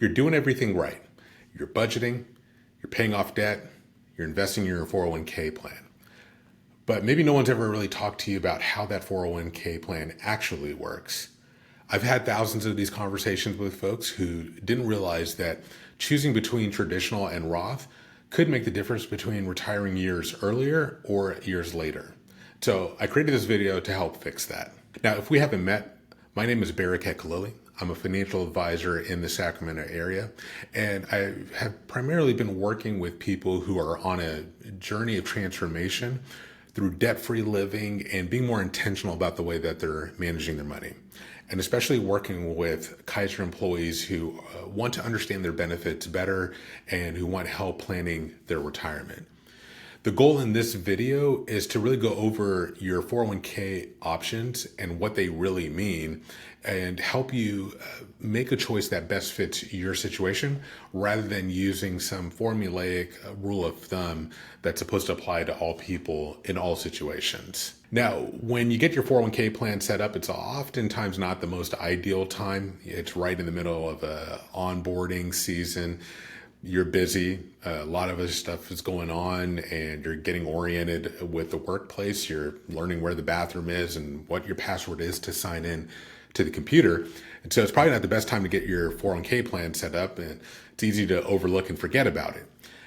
you're doing everything right. You're budgeting, you're paying off debt, you're investing in your 401k plan. But maybe no one's ever really talked to you about how that 401k plan actually works. I've had thousands of these conversations with folks who didn't realize that choosing between traditional and Roth could make the difference between retiring years earlier or years later. So I created this video to help fix that. Now, if we haven't met, my name is Barakat Khalili. I'm a financial advisor in the Sacramento area, and I have primarily been working with people who are on a journey of transformation through debt-free living and being more intentional about the way that they're managing their money. And especially working with Kaiser employees who want to understand their benefits better and who want help planning their retirement. The goal in this video is to really go over your 401k options and what they really mean and help you make a choice that best fits your situation rather than using some formulaic rule of thumb that's supposed to apply to all people in all situations. Now, when you get your 401k plan set up, it's oftentimes not the most ideal time. It's right in the middle of a onboarding season. You're busy, a lot of this stuff is going on, and you're getting oriented with the workplace. You're learning where the bathroom is and what your password is to sign in to the computer. And so it's probably not the best time to get your 401k plan set up, and it's easy to overlook and forget about it.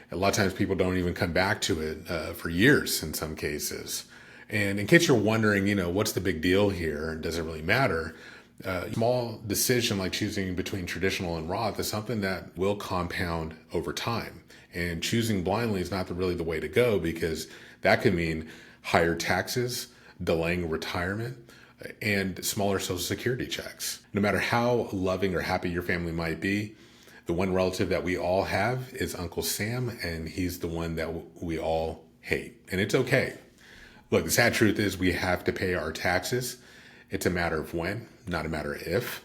A lot of times people don't even come back to it for years in some cases. And in case you're wondering, what's the big deal here? Does it really matter? A small decision like choosing between traditional and Roth is something that will compound over time. And choosing blindly is not really the way to go, because that could mean higher taxes, delaying retirement, and smaller Social Security checks. No matter how loving or happy your family might be, the one relative that we all have is Uncle Sam, and he's the one that we all hate. And it's okay. Look, the sad truth is we have to pay our taxes. It's a matter of when, not a matter of if.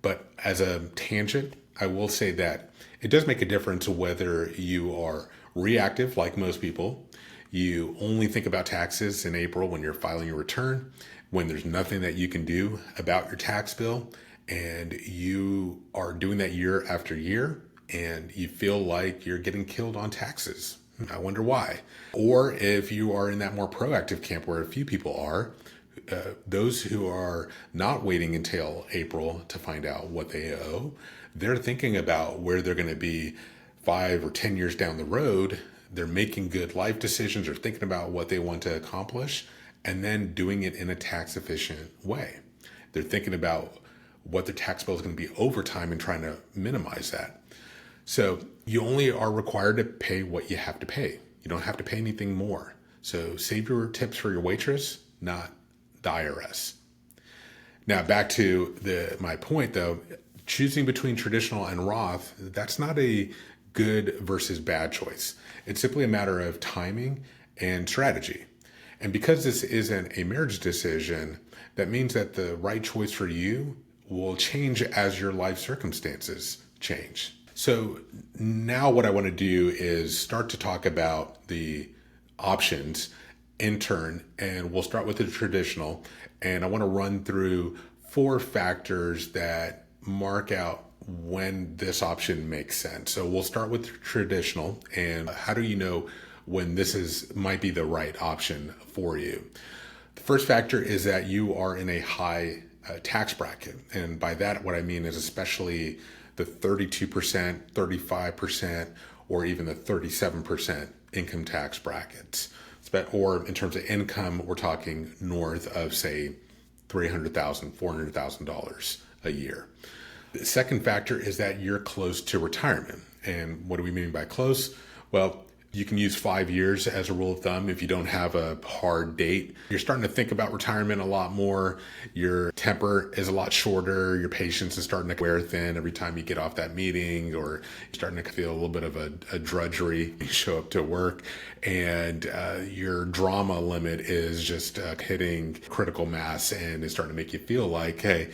But as a tangent, I will say that it does make a difference whether you are reactive, like most people. You only think about taxes in April when you're filing your return, when there's nothing that you can do about your tax bill, and you are doing that year after year, and you feel like you're getting killed on taxes. I wonder why. Or if you are in that more proactive camp where a few people are, those who are not waiting until April to find out what they owe, they're thinking about where they're going to be 5 or 10 years down the road. They're making good life decisions or thinking about what they want to accomplish and then doing it in a tax efficient way. They're thinking about what their tax bill is going to be over time and trying to minimize that. So you only are required to pay what you have to pay. You don't have to pay anything more. So save your tips for your waitress, not the IRS. Now back to my point though, choosing between traditional and Roth, that's not a good versus bad choice. It's simply a matter of timing and strategy. And because this isn't a marriage decision, that means that the right choice for you will change as your life circumstances change. So now what I want to do is start to talk about the options in turn, and we'll start with the traditional. And I want to run through 4 factors that mark out when this option makes sense. So we'll start with traditional, and how do you know when this might be the right option for you? The first factor is that you are in a high tax bracket. And by that, what I mean is especially the 32%, 35%, or even the 37% income tax brackets. Or in terms of income, we're talking north of, say, $300,000, $400,000 a year. The second factor is that you're close to retirement. And what do we mean by close? Well, you can use 5 years as a rule of thumb if you don't have a hard date. You're starting to think about retirement a lot more. Your temper is a lot shorter. Your patience is starting to wear thin every time you get off that meeting, or you're starting to feel a little bit of a drudgery. You show up to work and your drama limit is just hitting critical mass, and it's starting to make you feel like, hey,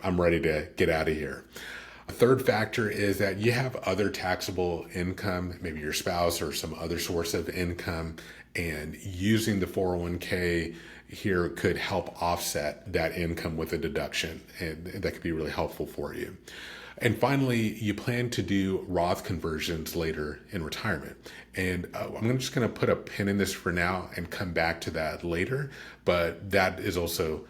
I'm ready to get out of here. A third factor is that you have other taxable income, maybe your spouse or some other source of income, and using the 401k here could help offset that income with a deduction, and that could be really helpful for you. And finally, you plan to do Roth conversions later in retirement. And I'm just going to put a pin in this for now and come back to that later. But that is also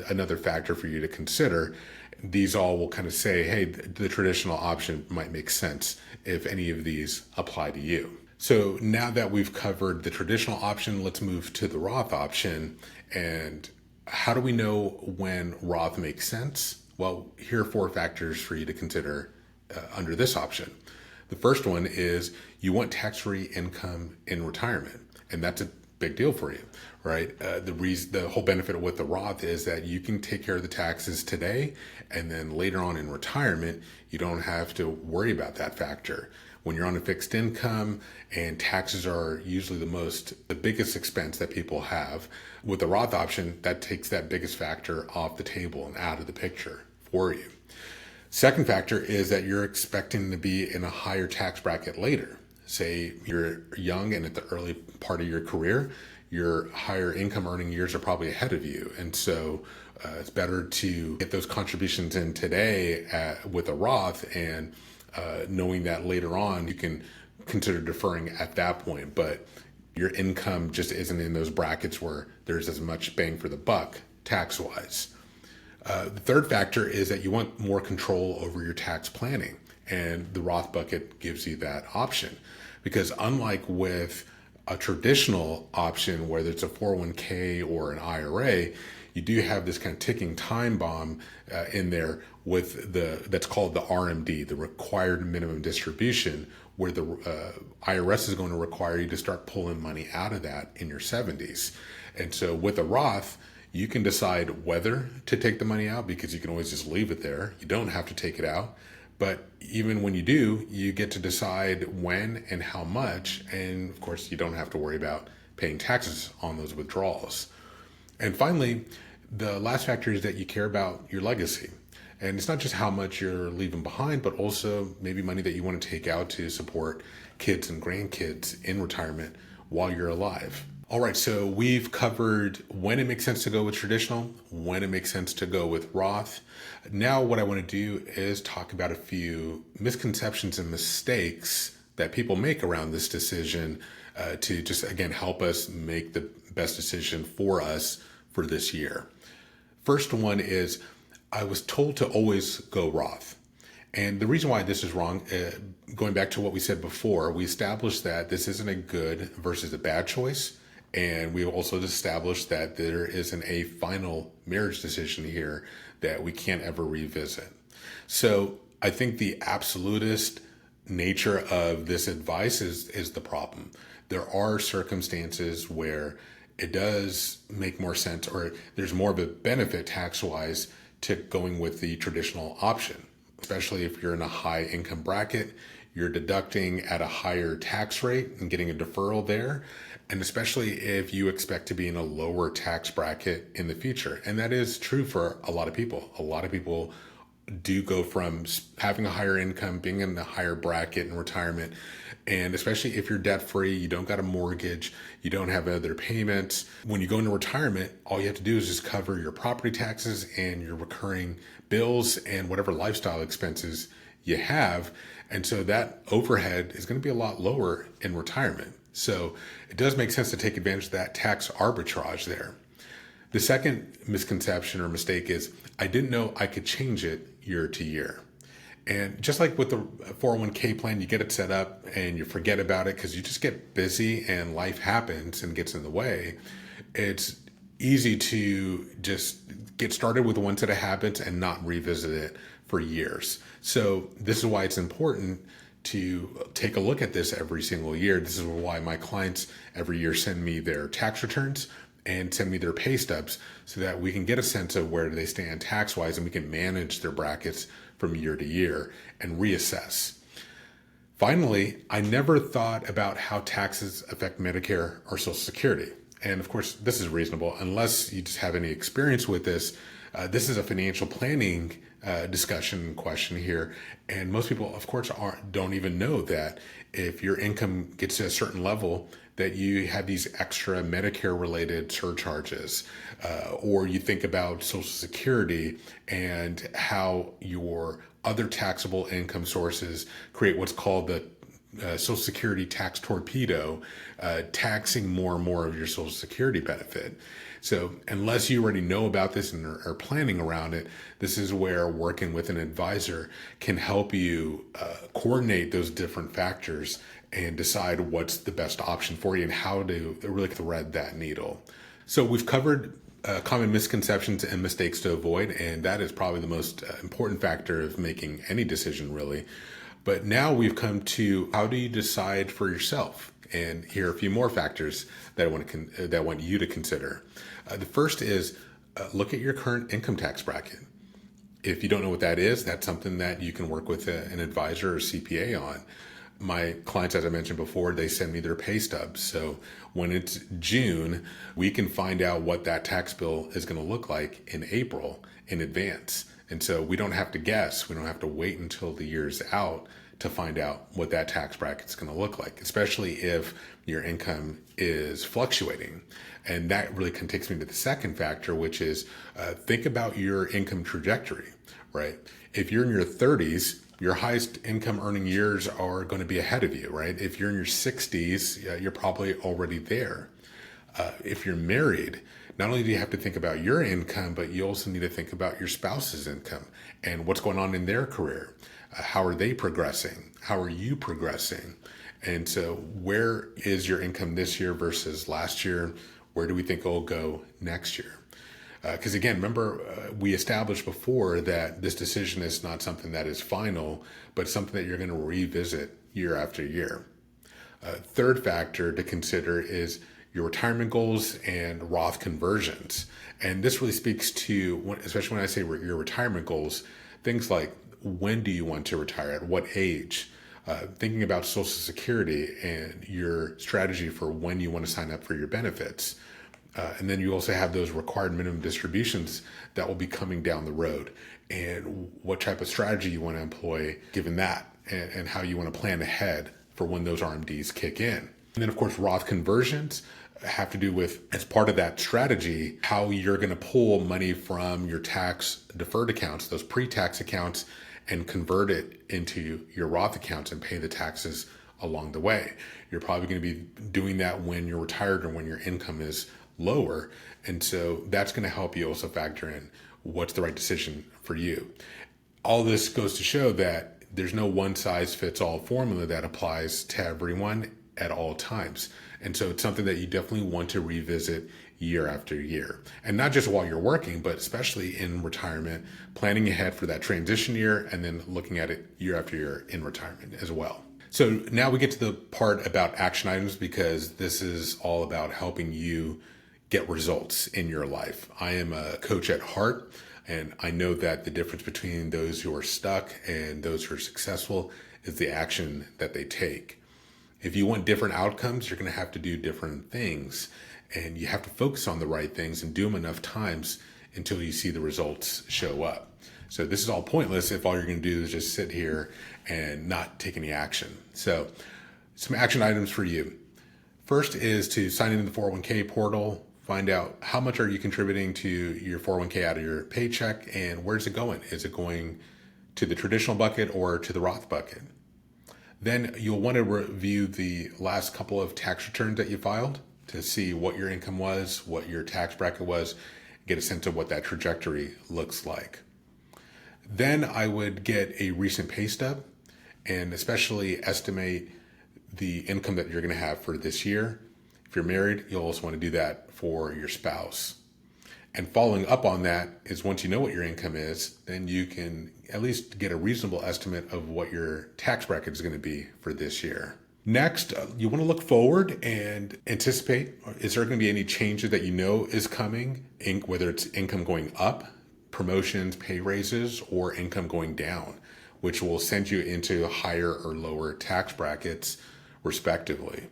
another factor for you to consider. These all will kind of say, hey, the traditional option might make sense if any of these apply to you. So now that we've covered the traditional option, let's move to the Roth option. And how do we know when Roth makes sense? Well, here are 4 factors for you to consider under this option. The first one is you want tax-free income in retirement, and that's a big deal for you, right? The whole benefit with the Roth is that you can take care of the taxes today, and then later on in retirement, you don't have to worry about that factor. When you're on a fixed income and taxes are usually the biggest expense that people have, with the Roth option, that takes that biggest factor off the table and out of the picture for you. Second factor is that you're expecting to be in a higher tax bracket later. Say you're young and at the early part of your career, your higher income earning years are probably ahead of you. And so it's better to get those contributions in today with a Roth, and knowing that later on you can consider deferring at that point. But your income just isn't in those brackets where there's as much bang for the buck tax-wise. The third factor is that you want more control over your tax planning, and the Roth bucket gives you that option. Because unlike with a traditional option, whether it's a 401k or an IRA, you do have this kind of ticking time bomb in there with that's called the RMD, the required minimum distribution, where the IRS is going to require you to start pulling money out of that in your 70s. And so with a Roth, you can decide whether to take the money out, because you can always just leave it there. You don't have to take it out. But even when you do, you get to decide when and how much. And of course, you don't have to worry about paying taxes on those withdrawals. And finally, the last factor is that you care about your legacy. And it's not just how much you're leaving behind, but also maybe money that you want to take out to support kids and grandkids in retirement while you're alive. All right, so we've covered when it makes sense to go with traditional, when it makes sense to go with Roth. Now what I want to do is talk about a few misconceptions and mistakes that people make around this decision to just, again, help us make the best decision for us for this year. First one is, I was told to always go Roth. And the reason why this is wrong, going back to what we said before, we established that this isn't a good versus a bad choice. And we also established that there isn't a final marriage decision here that we can't ever revisit. So I think the absolutist nature of this advice is the problem. There are circumstances where it does make more sense, or there's more of a benefit tax-wise to going with the traditional option, especially if you're in a high income bracket, you're deducting at a higher tax rate and getting a deferral there. And especially if you expect to be in a lower tax bracket in the future. And that is true for a lot of people. A lot of people do go from having a higher income, being in the higher bracket in retirement. And especially if you're debt free, you don't got a mortgage, you don't have other payments. When you go into retirement, all you have to do is just cover your property taxes and your recurring bills and whatever lifestyle expenses you have. And so that overhead is going to be a lot lower in retirement. So it does make sense to take advantage of that tax arbitrage there. The second misconception or mistake is, I didn't know I could change it year to year. And just like with the 401k plan, you get it set up and you forget about it because you just get busy and life happens and gets in the way. It's easy to just get started with one set of habits and not revisit it for years. So this is why it's important to take a look at this every single year. This is why my clients every year send me their tax returns and send me their pay stubs so that we can get a sense of where they stand tax-wise and we can manage their brackets from year to year and reassess. Finally, I never thought about how taxes affect Medicare or Social Security. And of course, this is reasonable unless you just have any experience with this. This is a financial planning discussion question here. And most people, of course, don't even know that if your income gets to a certain level, that you have these extra Medicare related surcharges, or you think about Social Security and how your other taxable income sources create what's called the Social Security tax torpedo, taxing more and more of your Social Security benefit. So unless you already know about this and are planning around it, this is where working with an advisor can help you coordinate those different factors and decide what's the best option for you and how to really thread that needle. So we've covered common misconceptions and mistakes to avoid, and that is probably the most important factor of making any decision, really. But now we've come to how do you decide for yourself? And here are a few more factors that I want you to consider. The first is look at your current income tax bracket. If you don't know what that is, that's something that you can work with an advisor or CPA on. My clients, as I mentioned before, they send me their pay stubs. So when it's June, we can find out what that tax bill is going to look like in April in advance. And so we don't have to guess. We don't have to wait until the year's out to find out what that tax bracket is going to look like, especially if your income is fluctuating. And that really takes me to the second factor, which is think about your income trajectory, right? If you're in your 30s, your highest income earning years are going to be ahead of you, right? If you're in your 60s, you're probably already there. If you're married, not only do you have to think about your income, but you also need to think about your spouse's income and what's going on in their career. How are they progressing? How are you progressing? And so where is your income this year versus last year? Where do we think it'll go next year? Because again, remember, we established before that this decision is not something that is final, but something that you're going to revisit year after year. Third factor to consider is your retirement goals and Roth conversions. And this really speaks to, especially when I say your retirement goals, things like when do you want to retire, at what age, thinking about Social Security and your strategy for when you want to sign up for your benefits. And then you also have those required minimum distributions that will be coming down the road, and what type of strategy you want to employ given that, and how you want to plan ahead for when those RMDs kick in. And then, of course, Roth conversions have to do with, as part of that strategy, how you're going to pull money from your tax deferred accounts, those pre-tax accounts, and convert it into your Roth accounts and pay the taxes along the way. You're probably going to be doing that when you're retired or when your income is lower. And so that's going to help you also factor in what's the right decision for you. All this goes to show that there's no one size fits all formula that applies to everyone at all times. And so it's something that you definitely want to revisit year after year. And not just while you're working, but especially in retirement, planning ahead for that transition year and then looking at it year after year in retirement as well. So now we get to the part about action items, because this is all about helping you get results in your life. I am a coach at heart, and I know that the difference between those who are stuck and those who are successful is the action that they take. If you want different outcomes, you're going to have to do different things, and you have to focus on the right things and do them enough times until you see the results show up. So this is all pointless if all you're going to do is just sit here and not take any action. So some action items for you. First is to sign into the 401k portal. Find out how much are you contributing to your 401k out of your paycheck, and where's it going? Is it going to the traditional bucket or to the Roth bucket? Then you'll want to review the last couple of tax returns that you filed to see what your income was, what your tax bracket was, get a sense of what that trajectory looks like. Then I would get a recent pay stub and especially estimate the income that you're going to have for this year. If you're married, you'll also want to do that for your spouse. And following up on that is, once you know what your income is, then you can at least get a reasonable estimate of what your tax bracket is going to be for this year. Next, you want to look forward and anticipate, is there going to be any changes that you know is coming, whether it's income going up, promotions, pay raises, or income going down, which will send you into higher or lower tax brackets respectively.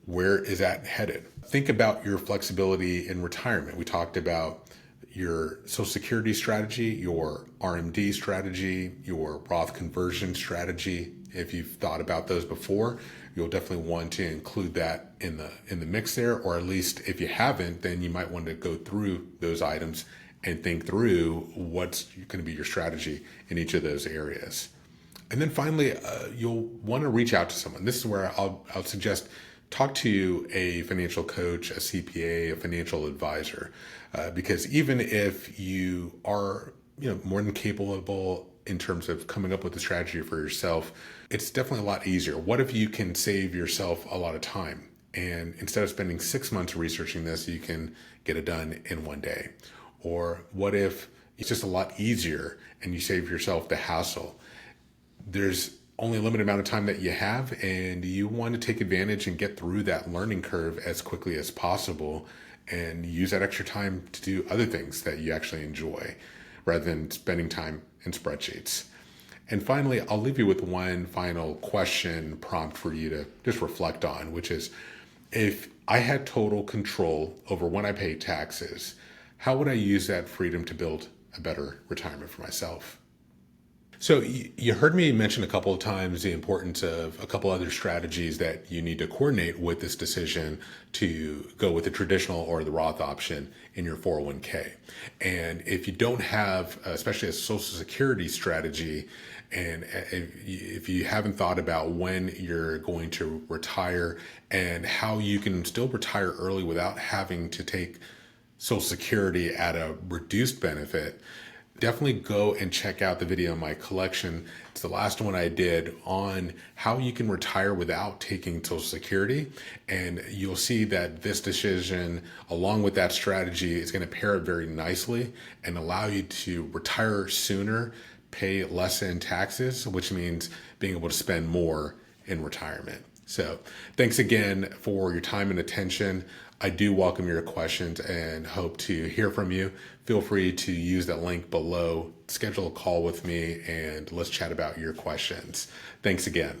Where is that headed? Think about your flexibility in retirement. We talked about your Social Security strategy, your RMD strategy, your Roth conversion strategy. If you've thought about those before, you'll definitely want to include that in the mix there, or at least if you haven't, then you might want to go through those items and think through what's going to be your strategy in each of those areas. And then finally, you'll want to reach out to someone. This is where I'll suggest talk to a financial coach, a CPA, a financial advisor, because even if you are more than capable in terms of coming up with a strategy for yourself, it's definitely a lot easier. What if you can save yourself a lot of time? And instead of spending 6 months researching this, you can get it done in one day. Or what if it's just a lot easier and you save yourself the hassle? There's only a limited amount of time that you have, and you want to take advantage and get through that learning curve as quickly as possible and use that extra time to do other things that you actually enjoy rather than spending time in spreadsheets. And finally, I'll leave you with one final question prompt for you to just reflect on, which is, if I had total control over when I pay taxes, how would I use that freedom to build a better retirement for myself? So you heard me mention a couple of times the importance of a couple other strategies that you need to coordinate with this decision to go with the traditional or the Roth option in your 401k. And if you don't have, especially a Social Security strategy, and if you haven't thought about when you're going to retire and how you can still retire early without having to take Social Security at a reduced benefit, definitely go and check out the video in my collection. It's the last one I did on how you can retire without taking Social Security. And you'll see that this decision, along with that strategy, is going to pair it very nicely and allow you to retire sooner, pay less in taxes, which means being able to spend more in retirement. So thanks again for your time and attention. I do welcome your questions and hope to hear from you. Feel free to use that link below, schedule a call with me, and let's chat about your questions. Thanks again.